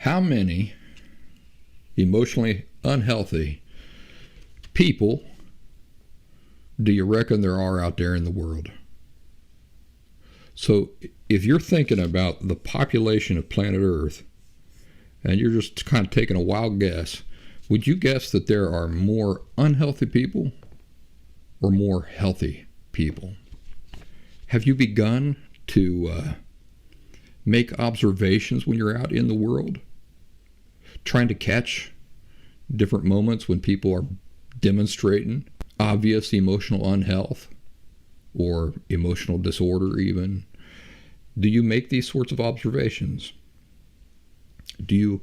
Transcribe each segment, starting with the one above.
How many emotionally unhealthy people do you reckon there are out there in the world? So if you're thinking about the population of planet Earth and you're just kind of taking a wild guess, would you guess that there are more unhealthy people or more healthy people? Have you begun to make observations when you're out in the world, trying to catch different moments when people are demonstrating obvious emotional unhealth or emotional disorder even? Do you make these sorts of observations? Do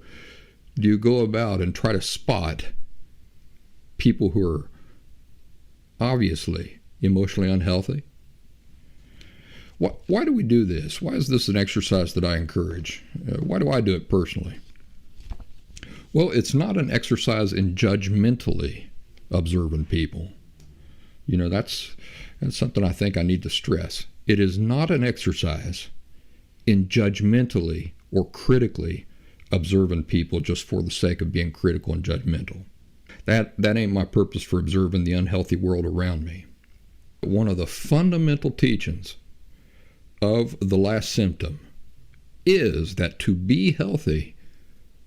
you go about and try to spot people who are obviously emotionally unhealthy? Why do we do this? Why is this an exercise that I encourage? Why do I do it personally? Well, it's not an exercise in judgmentally observing people. You know, that's something I think I need to stress. It is not an exercise in judgmentally or critically observing people just for the sake of being critical and judgmental. That ain't my purpose for observing the unhealthy world around me. One of the fundamental teachings of the last symptom is that to be healthy,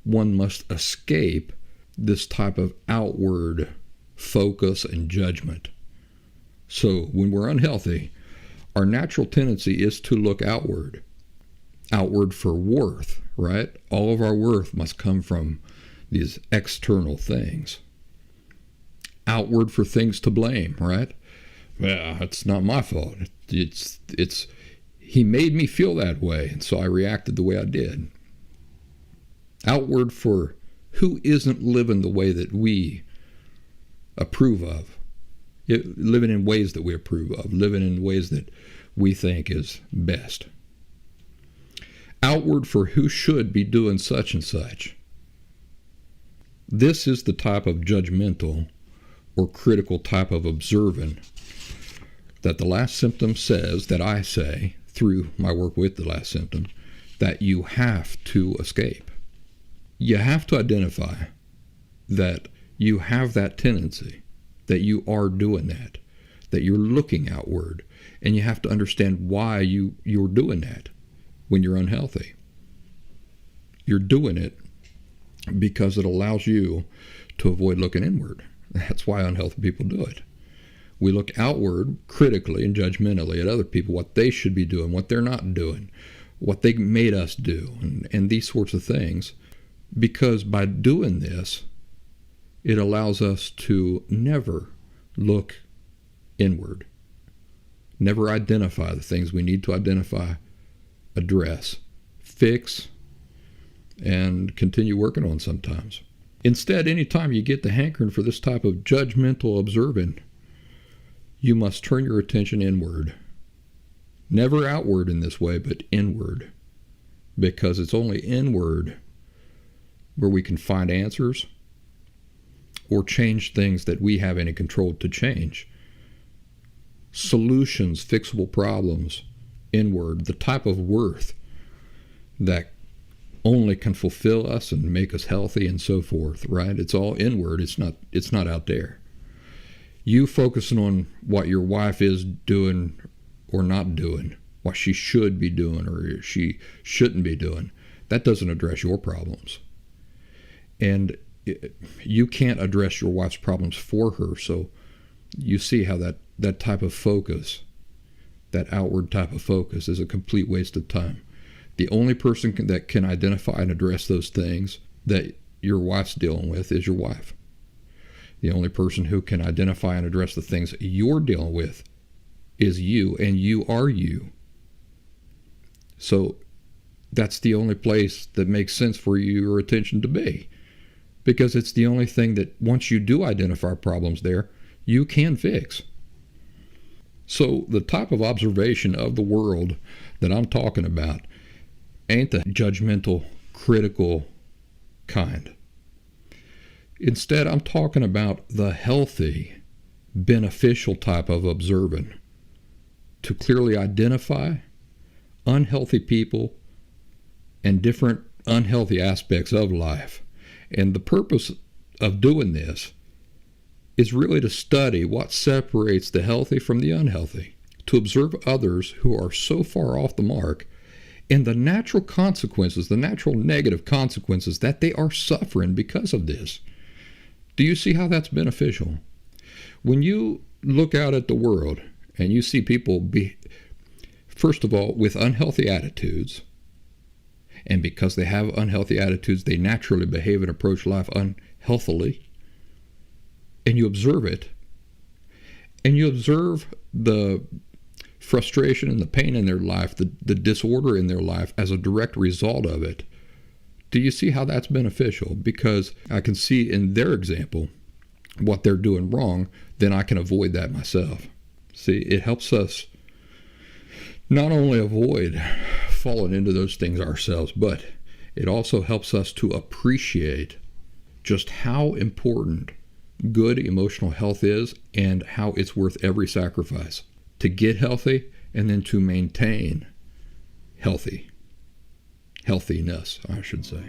one must escape this type of outward focus and judgment. So when we're unhealthy, our natural tendency is to look outward for worth, right? All of our worth must come from these external things. Outward for things to blame, right? Well, it's not my fault. It's he made me feel that way, and so I reacted the way I did. Outward for who isn't living the way that we approve of. Living in ways that we approve of. Living in ways that we think is best. Outward for who should be doing such and such. This is the type of judgmental or critical type of observing that the last symptom says, that I say through my work with the last symptom, that you have to escape. You have to identify that you have that tendency, that you are doing that you're looking outward, and you have to understand why you're doing that when you're unhealthy. You're doing it because it allows you to avoid looking inward. That's why unhealthy people do it. We look outward critically and judgmentally at other people, what they should be doing, what they're not doing, what they made us do, and these sorts of things. Because by doing this, it allows us to never look inward, never identify the things we need to identify, address, fix, and continue working on sometimes. Instead, anytime you get the hankering for this type of judgmental observing, you must turn your attention inward. Never outward in this way, but inward. Because it's only inward where we can find answers or change things that we have any control to change. Solutions, fixable problems, inward, the type of worth that only can fulfill us and make us healthy and so forth, right? It's all inward. It's not out there. You focusing on what your wife is doing or not doing, what she should be doing or she shouldn't be doing, that doesn't address your problems. And you can't address your wife's problems for her. So you see how that type of focus, that outward type of focus, is a complete waste of time. The only person that can identify and address those things that your wife's dealing with is your wife. The only person who can identify and address the things you're dealing with is you, and you are you. So that's the only place that makes sense for your attention to be, because it's the only thing that once you do identify problems there, you can fix. So the type of observation of the world that I'm talking about ain't the judgmental, critical kind. Instead, I'm talking about the healthy, beneficial type of observing, to clearly identify unhealthy people and different unhealthy aspects of life. And the purpose of doing this is really to study what separates the healthy from the unhealthy, to observe others who are so far off the mark and the natural consequences, the natural negative consequences that they are suffering because of this. Do you see how that's beneficial? When you look out at the world and you see people be, first of all, with unhealthy attitudes, and because they have unhealthy attitudes, they naturally behave and approach life unhealthily, and you observe it, and you observe the frustration and the pain in their life, the disorder in their life as a direct result of it, do you see how that's beneficial? Because I can see in their example what they're doing wrong, then I can avoid that myself. See, it helps us not only avoid falling into those things ourselves, but it also helps us to appreciate just how important good emotional health is and how it's worth every sacrifice to get healthy and then to maintain healthiness, I should say.